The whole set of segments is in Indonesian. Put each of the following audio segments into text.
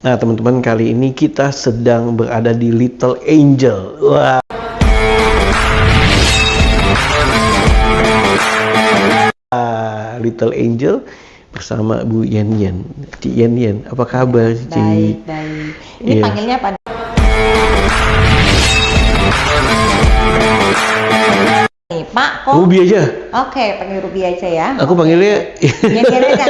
Nah, teman-teman, kali ini kita sedang berada di Little Angel. Wah. Little Angel bersama Bu Yen Yen. Ci Yen Yen, apa kabar, Ci? Baik. Ini panggilnya apa? Nih, Pak, kok? Ruby aja. Oke, panggil Ruby aja ya. Aku panggilnya. Yen Yen aja.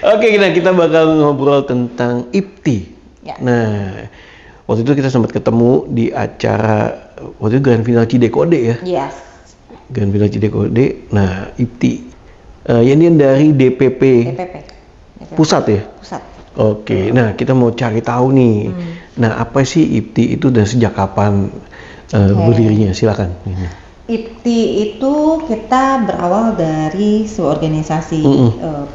Oke, nah kita bakal ngobrol tentang IPTI. Ya. Nah, waktu itu kita sempat ketemu di acara waktu itu Grand Final Cidekode ya. Yes. Grand Final Cidekode. Nah, IPTI. Ini dari DPP. DPP. Pusat ya? Pusat. Oke, nah kita mau cari tahu nih. Nah, apa sih IPTI itu dan sejak kapan berdirinya? Silakan. IPTI itu kita berawal dari sebuah organisasi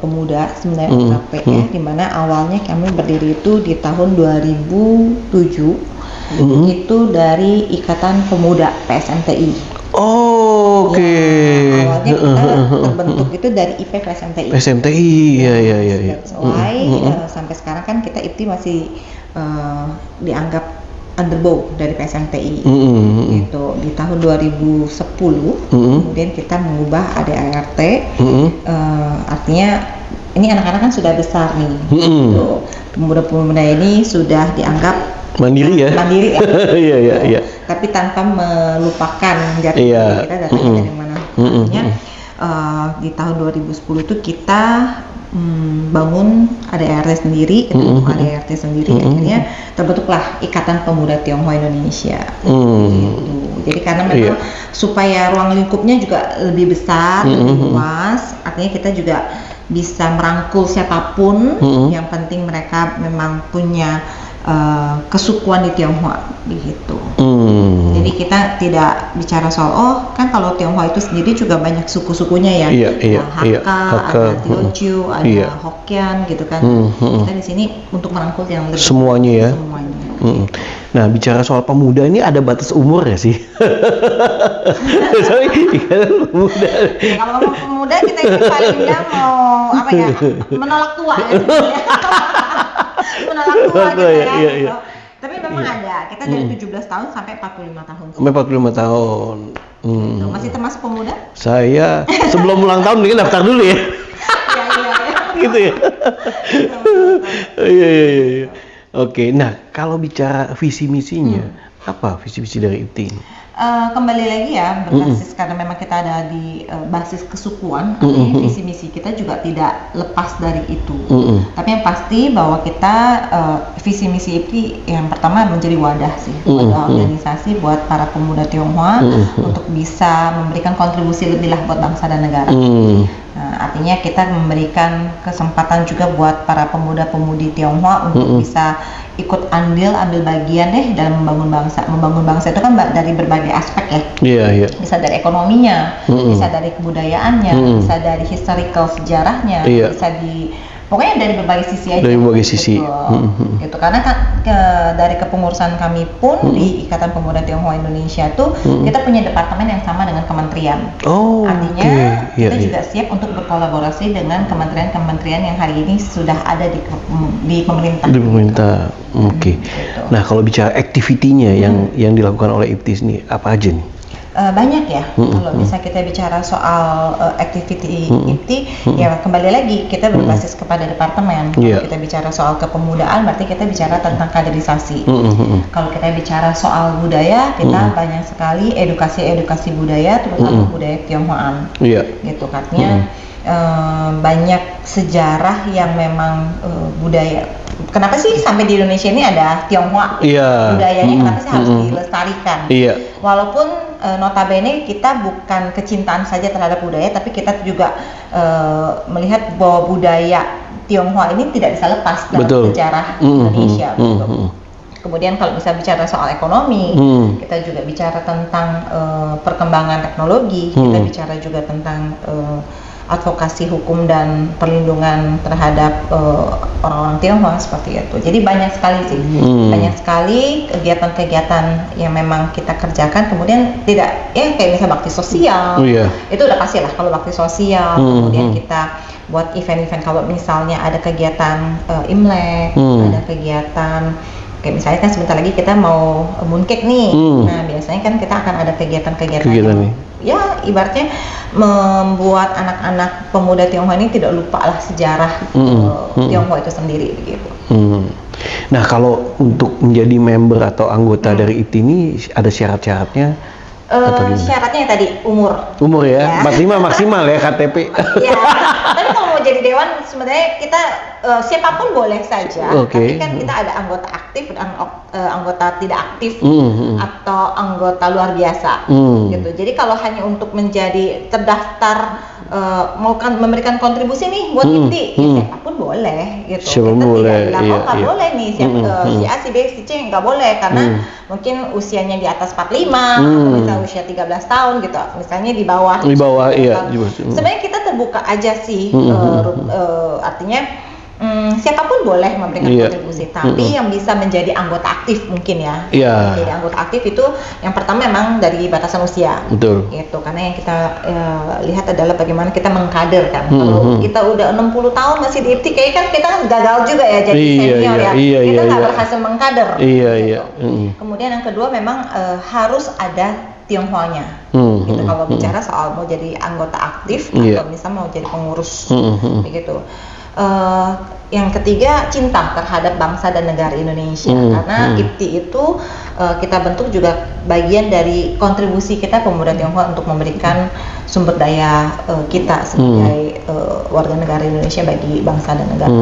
pemuda sebenarnya AKP ya, di mana awalnya kami berdiri itu di tahun 2007 itu dari Ikatan Pemuda PSMTI. Oh, oke. Ya, awalnya kita terbentuk itu dari IP PSMTI. PSMTI, iya. That's why sampai sekarang kan kita IPTI masih dianggap underbow dari PSMTI. Gitu. Di tahun 2010 kemudian kita mengubah ADART. Artinya ini anak-anak kan sudah besar nih. Gitu. Pemuda-pemuda ini sudah dianggap mandiri ya. Mandiri ya. Iya. Tapi tanpa melupakan jati diri kita datangnya dari mana. Artinya di tahun 2010 itu kita bangun ADART sendiri, ADART sendiri, akhirnya terbentuklah Ikatan Pemuda Tionghoa Indonesia. Gitu. Jadi karena memang supaya ruang lingkupnya juga lebih besar, lebih luas, artinya kita juga bisa merangkul siapapun, yang penting mereka memang punya kesukuan di Tionghoa begitu. Jadi kita tidak bicara soal kan kalau Tionghoa itu sendiri juga banyak suku-sukunya ya. Hakka, ada Teochew, ada Hokkien gitu kan. Kita di sini untuk merangkul yang lebih semuanya ya. Semuanya. Nah, bicara soal pemuda ini ada batas umur ya sih? Pemuda. Ya, kalau ngomong pemuda kita ini paling enggak mau apa ya? Menolak tua ya sebenarnya. Menolak tua gitu ya. Iya. Tapi memang ada, kita dari 17 tahun sampai 45 tahun. Sampai 45 tahun. Masih termasuk pemuda? Saya sebelum ulang tahun mungkin daftar dulu ya. Iya. Gitu ya. Iya. Oke, nah kalau bicara visi misinya, apa visi misi dari IPTI? Kembali lagi ya, berbasis karena memang kita ada di basis kesukuan, artinya visi misi kita juga tidak lepas dari itu. Tapi yang pasti bahwa kita visi misi IPTI yang pertama menjadi wadah sih, wadah organisasi buat para pemuda Tionghoa untuk bisa memberikan kontribusi lebih lah buat bangsa dan negara. Nah, artinya kita memberikan kesempatan juga buat para pemuda-pemudi Tionghoa untuk bisa ikut ambil bagian deh dalam membangun bangsa. Membangun bangsa itu kan dari berbagai aspek ya. Iya. Bisa dari ekonominya, bisa dari kebudayaannya, bisa dari historical sejarahnya, bisa pokoknya dari berbagai sisi aja. Dari berbagai sisi. Gitu. Karena dari kepengurusan kami pun di Ikatan Pemuda Tionghoa Indonesia tuh kita punya departemen yang sama dengan kementerian. Artinya kita juga siap untuk berkolaborasi dengan kementerian-kementerian yang hari ini sudah ada di pemerintah. Di pemerintah. Oke. Gitu. Nah, kalau bicara activity-nya yang dilakukan oleh IPTI ini apa aja nih? Banyak ya. Kalau bisa kita bicara soal activity IPTI, ya kembali lagi kita berbasis kepada departemen. Kalau kita bicara soal kepemudaan, berarti kita bicara tentang kaderisasi. Kalau kita bicara soal budaya, kita banyak sekali edukasi budaya, terutama budaya Tionghoaan. Gitu katanya. Banyak sejarah yang memang budaya. Kenapa sih sampai di Indonesia ini ada Tionghoa? Budayanya kenapa sih harus dilestarikan? Walaupun notabene kita bukan kecintaan saja terhadap budaya, tapi kita juga melihat bahwa budaya Tionghoa ini tidak bisa lepas dalam sejarah Indonesia. Kemudian kalau bisa bicara soal ekonomi, kita juga bicara tentang perkembangan teknologi, kita bicara juga tentang advokasi hukum dan perlindungan terhadap orang-orang Tionghoa seperti itu. Jadi banyak sekali sih, banyak sekali kegiatan-kegiatan yang memang kita kerjakan. Kemudian tidak, ya kayak misalnya bakti sosial, itu udah pasti lah kalau bakti sosial. Kemudian kita buat event-event, kalau misalnya ada kegiatan Imlek, ada kegiatan kayak misalnya kan sebentar lagi kita mau mooncake nih. Nah, biasanya kan kita akan ada kegiatan-kegiatan yang ya ibaratnya membuat anak-anak pemuda Tionghoa ini tidak lupa lah sejarah Tionghoa itu sendiri begitu. Nah, kalau untuk menjadi member atau anggota dari IPTI ini ada syarat-syaratnya? Syaratnya yang tadi umur ya, 45 maksimal ya KTP. Ya, tapi kalau mau jadi dewan sebenarnya kita siapapun boleh saja. Tapi kan kita ada anggota aktif dan anggota tidak aktif atau anggota luar biasa gitu. Jadi kalau hanya untuk menjadi terdaftar mau memberikan kontribusi nih buat IPTI, siapapun boleh gitu. Siapapun boleh. Nggak boleh nih si A, si B, si C nggak boleh karena mungkin usianya di atas 45 atau misalnya usia 13 tahun gitu. Misalnya di bawah iya. Sebenarnya kita terbuka aja sih, artinya siapapun boleh memberikan kontribusi, tapi yang bisa menjadi anggota aktif mungkin ya. Jadi anggota aktif itu yang pertama memang dari batasan usia. Betul. Gitu, karena yang kita lihat adalah bagaimana kita mengkader kan. Kalau kita udah 60 tahun masih di IPTI, kayaknya kan kita gagal juga ya jadi senior ya. Kita nggak berhasil mengkader. Gitu. Kemudian yang kedua memang harus ada Tionghoanya. Gitu. Kalau bicara soal mau jadi anggota aktif atau misalnya mau jadi pengurus begitu. Yang ketiga, cinta terhadap bangsa dan negara Indonesia, karena IPTI itu kita bentuk juga bagian dari kontribusi kita pemuda Tionghoa untuk memberikan sumber daya kita sebagai warga negara Indonesia bagi bangsa dan negara.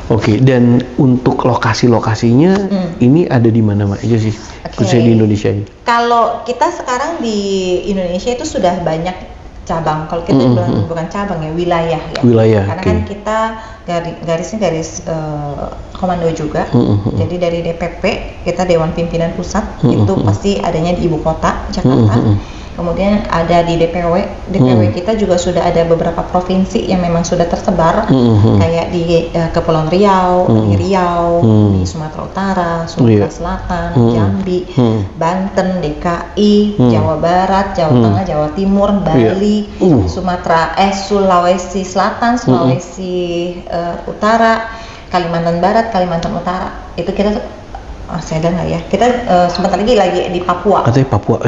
Oke, dan untuk lokasi-lokasinya ini ada di mana aja sih, khususnya di Indonesia ini? Kalau kita sekarang di Indonesia itu sudah banyak cabang. Kalau kita bukan cabang ya, wilayah ya. Karena kan kita garisnya garis komando juga. Jadi dari DPP kita Dewan Pimpinan Pusat itu pasti adanya di ibu kota Jakarta. Kemudian ada di DPW kita juga sudah ada beberapa provinsi yang memang sudah tersebar, kayak di Kepulauan Riau, di Riau, di Sumatera Utara, Sumatera Selatan, Jambi, Banten, DKI, Jawa Barat, Jawa Tengah, Jawa Timur, Bali, Sulawesi Selatan, Sulawesi Utara, Kalimantan Barat, Kalimantan Utara. Itu kita saya ada nggak ya? Kita sebentar lagi di Papua. Katanya Papua.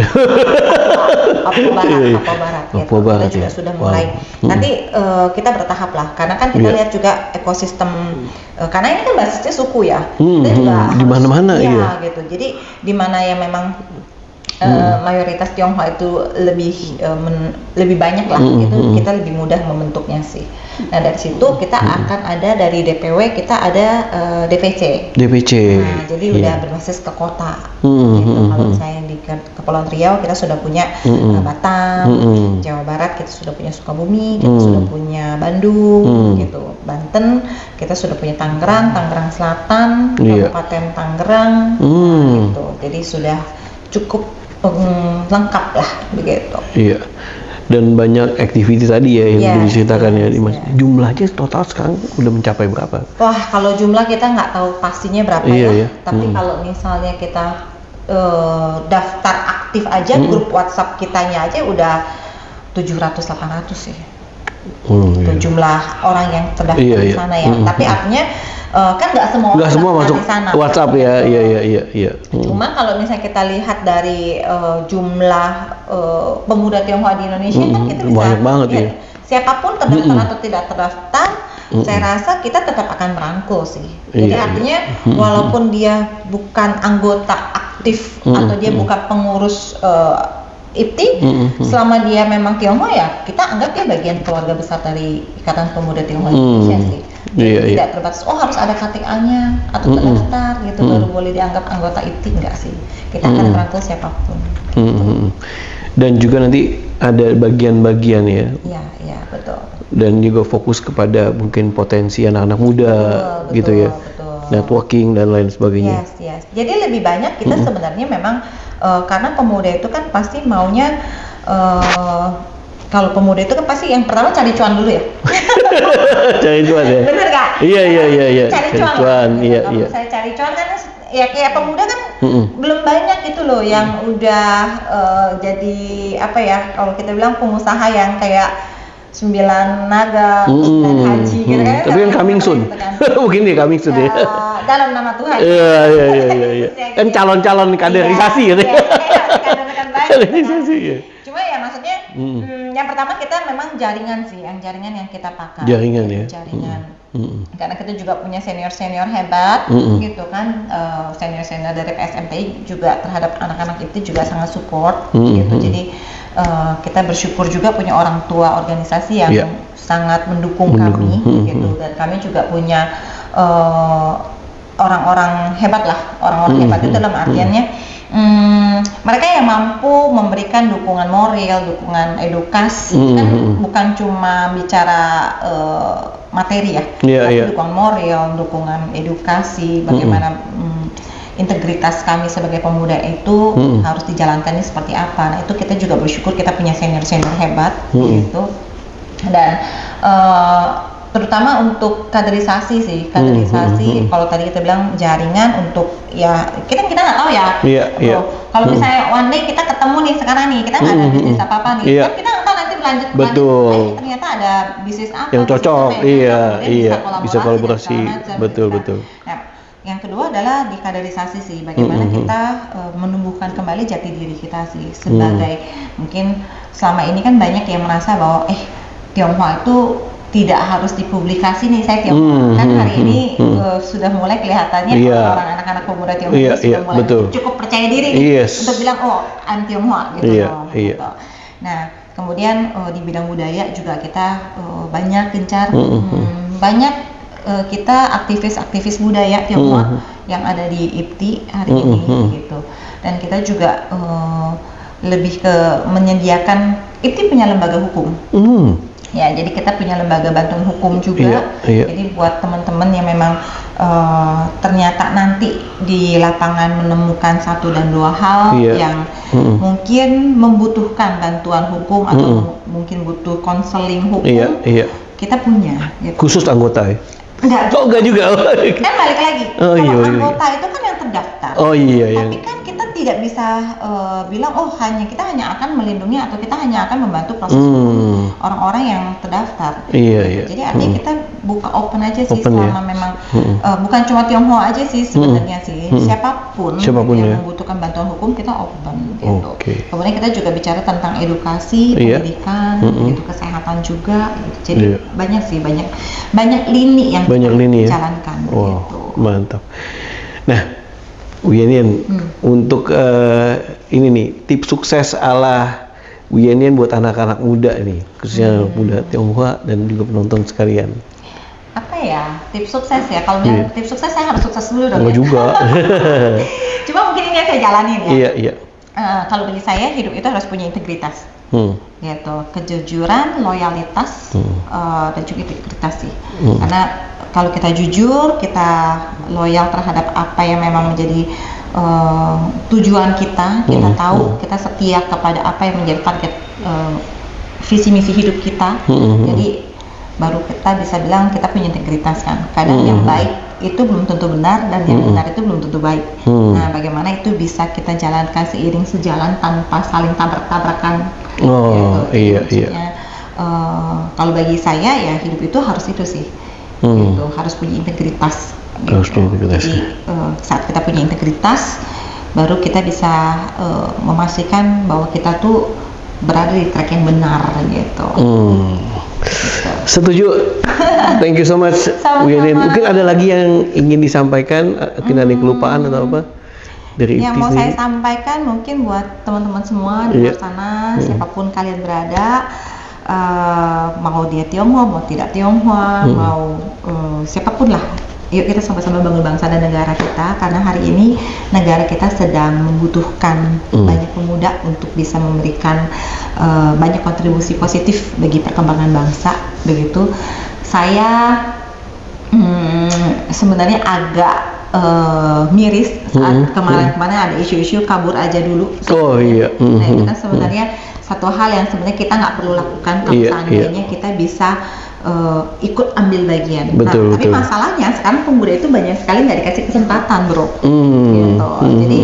Papua Barat kita juga sudah mulai. Nanti kita bertahap lah, karena kan kita lihat juga ekosistem, karena ini kan basisnya suku ya. Kita juga di mana-mana gitu. Jadi di mana yang memang mayoritas Tionghoa itu lebih banyak lah, itu kita lebih mudah membentuknya sih. Nah dari situ kita akan ada dari DPW kita ada DPC. Nah jadi udah berbasis ke kota. Gitu. Kalau misalnya di Kepulauan Riau kita sudah punya Batam, Jawa Barat kita sudah punya Sukabumi, kita sudah punya Bandung, gitu. Banten kita sudah punya Tangerang Selatan, Kabupaten Tangerang, gitu. Jadi sudah cukup lengkap lah begitu. Iya. Dan banyak aktivitas tadi ya yang diceritakan ya, jumlahnya total sekarang udah mencapai berapa? Wah, kalau jumlah kita nggak tahu pastinya berapa tapi kalau misalnya kita daftar aktif aja, grup WhatsApp kitanya aja udah 700-800 sih. Itu jumlah orang yang terdaftar di sana ya. Tapi artinya kan nggak semua masuk di sana. WhatsApp ya, iya. Cuma kalau misalnya kita lihat dari jumlah pemuda Tionghoa di Indonesia kan kita bisa banyak banget ya. Siapapun terdaftar atau tidak terdaftar, saya rasa kita tetap akan merangkul sih. Jadi artinya walaupun dia bukan anggota aktif atau dia bukan pengurus IPTI, selama dia memang Tionghoa ya kita anggap dia bagian keluarga besar dari Ikatan Pemuda Tionghoa Indonesia sih. Tidak terbatas harus ada KTA-nya atau terdaftar gitu baru boleh dianggap anggota IPTI, enggak sih. Kita akan merangkul siapapun. Dan juga nanti ada bagian-bagian ya. Iya, betul. Dan juga fokus kepada mungkin potensi anak-anak muda gitu ya. Betul. Networking dan lain sebagainya. Yes. Jadi lebih banyak kita sebenarnya memang karena pemuda itu kan pasti maunya kalau pemuda itu kan pasti yang pertama cari cuan dulu ya. Cari cuan ya. Bener nggak? Iya. Cari cuan. Kalau saya cari cuan kan ya kayak pemuda kan belum banyak gitu loh yang udah jadi apa ya, kalau kita bilang pengusaha yang kayak 9 naga, 9 haji gitu kan. Tapi yang coming soon. Gitu kan. Mungkin dia coming soon ya. Dalam nama Tuhan. Iya. Kan calon-calon kaderisasi gitu. Iya, kader-kader baik. Kaderisasi ya. Cuma ya maksudnya yang pertama kita memang jaringan sih, jaringan yang kita pakai. Jaringan ya. Jaringan. Karena kita juga punya senior-senior hebat gitu kan, senior-senior dari PSMPI juga terhadap anak-anak itu juga sangat support gitu. Jadi kita bersyukur juga punya orang tua organisasi yang sangat mendukung kami gitu, dan kami juga punya orang-orang hebat lah, orang-orang hebat itu dalam artiannya mereka yang mampu memberikan dukungan moral, dukungan edukasi, kan bukan cuma bicara materi ya, tapi dukungan moral, dukungan edukasi, bagaimana integritas kami sebagai pemuda itu harus dijalankannya seperti apa. Nah itu kita juga bersyukur kita punya senior-senior hebat gitu, dan terutama untuk kaderisasi sih, kalau tadi kita bilang jaringan untuk ya kita nggak tahu ya. Kalau misalnya one day kita ketemu nih sekarang nih, kita nggak ada bisnis apa nih, kan kita nggak tahu nanti lanjut ternyata ada bisnis apa yang cocok, bisa kolaborasi, betul. Nah, yang kedua adalah di kaderisasi sih, bagaimana kita menumbuhkan kembali jati diri kita sih sebagai mungkin selama ini kan banyak yang merasa bahwa Tionghoa itu tidak harus dipublikasi nih, saya Tionghoa kan hari ini sudah mulai kelihatannya orang anak-anak pemuda Tionghoa sudah mulai cukup percaya diri nih, untuk bilang I'm Tionghoa gitu gitu. Nah kemudian di bidang budaya juga kita banyak gencar, banyak kita aktivis budaya Tionghoa yang ada di IPTI hari ini gitu, dan kita juga lebih ke menyediakan, IPTI punya lembaga hukum. Ya, jadi kita punya lembaga bantuan hukum juga. Jadi buat teman-teman yang memang ternyata nanti di lapangan menemukan 1 dan 2 hal yang mungkin membutuhkan bantuan hukum atau mungkin butuh konseling hukum, kita punya. Gitu. Khusus anggota ya? Enggak juga. Kan balik lagi. Kalau anggota itu kan yang terdaftar. Tapi kan kita tidak bisa bilang kita hanya akan melindungi atau kita hanya akan membantu proses hukum orang-orang yang terdaftar. Jadi artinya kita buka open aja sih, selama memang bukan cuma Tionghoa aja sih sebenarnya sih, siapapun yang membutuhkan bantuan hukum kita open gitu. Kemudian kita juga bicara tentang edukasi, pendidikan, gitu, kesehatan juga. Gitu. Jadi banyak sih, banyak lini yang dijalankan. Gitu. Mantap. Nah, Bu Yenien, untuk ini nih tips sukses ala Bu Yenien buat anak-anak muda nih, khususnya muda Tionghoa dan juga penonton sekalian. Apa ya tips sukses ya? Kalau tips sukses saya harus sukses dulu dong. Enggak juga. Cuma mungkin ini yang saya jalanin ya. Iya. Kalau bagi saya hidup itu harus punya integritas. Gitu, kejujuran, loyalitas, dan juga integritas sih. Karena kalau kita jujur, kita loyal terhadap apa yang memang menjadi tujuan kita tahu, kita setia kepada apa yang menjadi target visi misi hidup kita. Jadi baru kita bisa bilang kita punya integritas kan. Kadang yang baik itu belum tentu benar dan yang benar itu belum tentu baik. Nah, bagaimana itu bisa kita jalankan seiring sejalan tanpa saling tabrak-tabrakan. Gitu. Kalau bagi saya ya hidup itu harus itu sih. Gitu, harus punya integritas. Gitu. Jadi saat kita punya integritas, baru kita bisa memastikan bahwa kita tuh berada di track yang benar gitu. Setuju. Thank you so much, Bu Yenien. Mungkin ada lagi yang ingin disampaikan, tidak ada kelupaan atau apa dari yang mau saya sampaikan mungkin buat teman-teman semua di luar sana, siapapun kalian berada, mau dia Tionghoa, mau tidak Tionghoa, mau siapapun lah, yuk kita sama-sama bangun bangsa dan negara kita, karena hari ini negara kita sedang membutuhkan banyak pemuda untuk bisa memberikan banyak kontribusi positif bagi perkembangan bangsa. Begitu. Saya sebenarnya agak miris saat kemarin-kemarin ada isu-isu kabur aja dulu. Oh iya. Nah itu kan sebenarnya satu hal yang sebenarnya kita nggak perlu lakukan kalau seandainya kita bisa ikut ambil bagian. Betul, tapi masalahnya sekarang pemuda itu banyak sekali nggak dikasih kesempatan, bro. Gitu. Jadi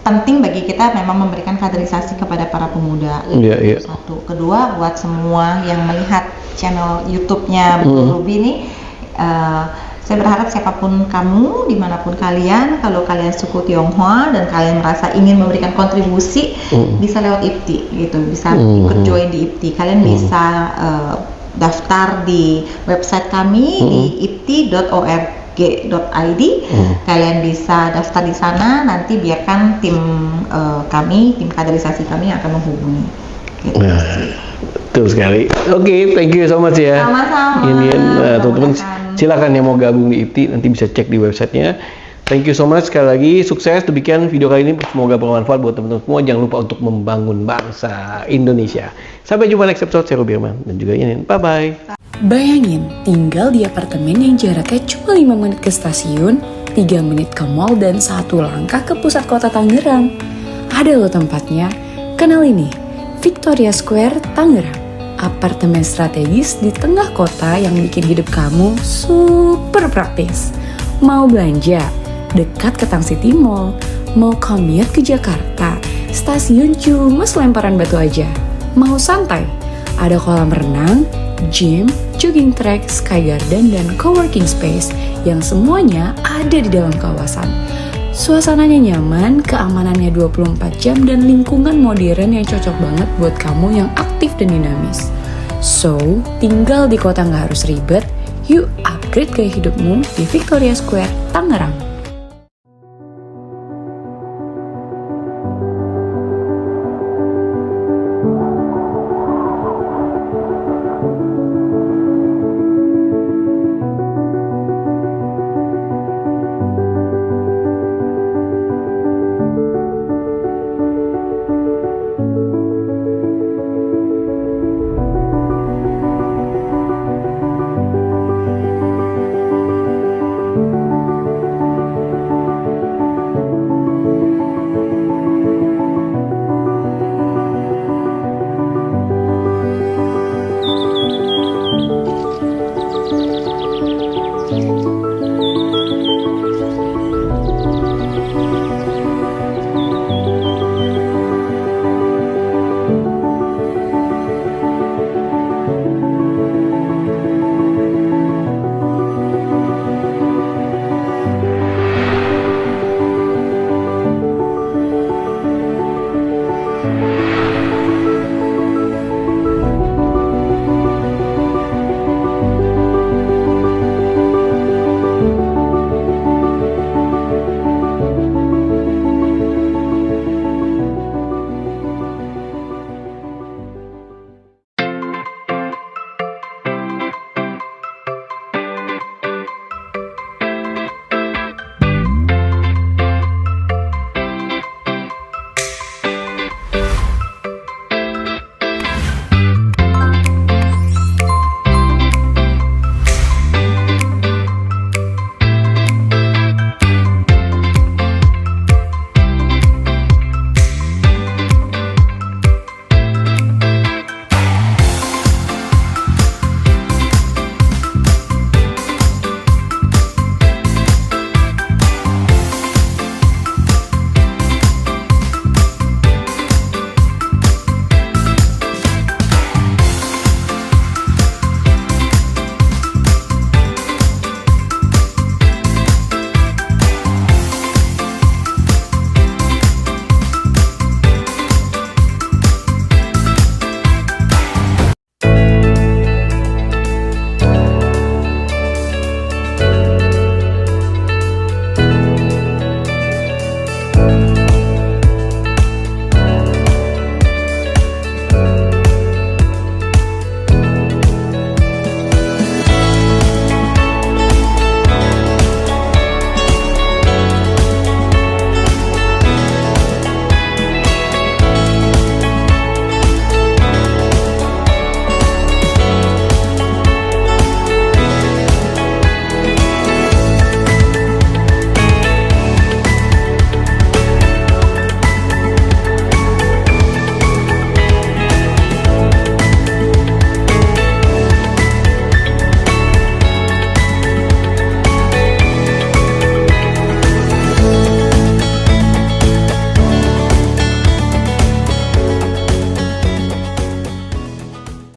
penting bagi kita memang memberikan kaderisasi kepada para pemuda. Satu, kedua buat semua yang melihat channel YouTube-nya Bu Ruby ini, saya berharap siapapun kamu, dimanapun kalian, kalau kalian suku Tionghoa dan kalian merasa ingin memberikan kontribusi, bisa lewat IPTI gitu, bisa ikut join di IPTI. Kalian bisa daftar di website kami di ipti.org.id. Kalian bisa daftar di sana, nanti biarkan tim kami, tim kaderisasi kami yang akan menghubungi. Gitu. Betul sekali. Oke, thank you so much ya. Sama-sama. Ini teman-teman silakan yang mau gabung di IPTI nanti bisa cek di websitenya. Thank you so much sekali lagi, sukses. Demikian video kali ini, semoga bermanfaat buat teman-teman semua. Jangan lupa untuk membangun bangsa Indonesia. Sampai jumpa next episode. Saya Ruby Herman dan juga Yanin. Bye bye. Bayangin, tinggal di apartemen yang jaraknya cuma 5 menit ke stasiun, 3 menit ke mall, dan 1 langkah ke pusat kota Tangerang. Ada loh tempatnya. Kenal ini, Victoria Square, Tangerang. Apartemen strategis di tengah kota yang bikin hidup kamu super praktis. Mau belanja, dekat ke Tang City Mall. Mau commute ke Jakarta, stasiun cuma selemparan batu aja. Mau santai, ada kolam renang, gym, jogging track, sky garden, dan coworking space yang semuanya ada di dalam kawasan. Suasananya nyaman, keamanannya 24 jam, dan lingkungan modern yang cocok banget buat kamu yang aktif dan dinamis. So, tinggal di kota nggak harus ribet, yuk upgrade gaya hidupmu di Victoria Square, Tangerang.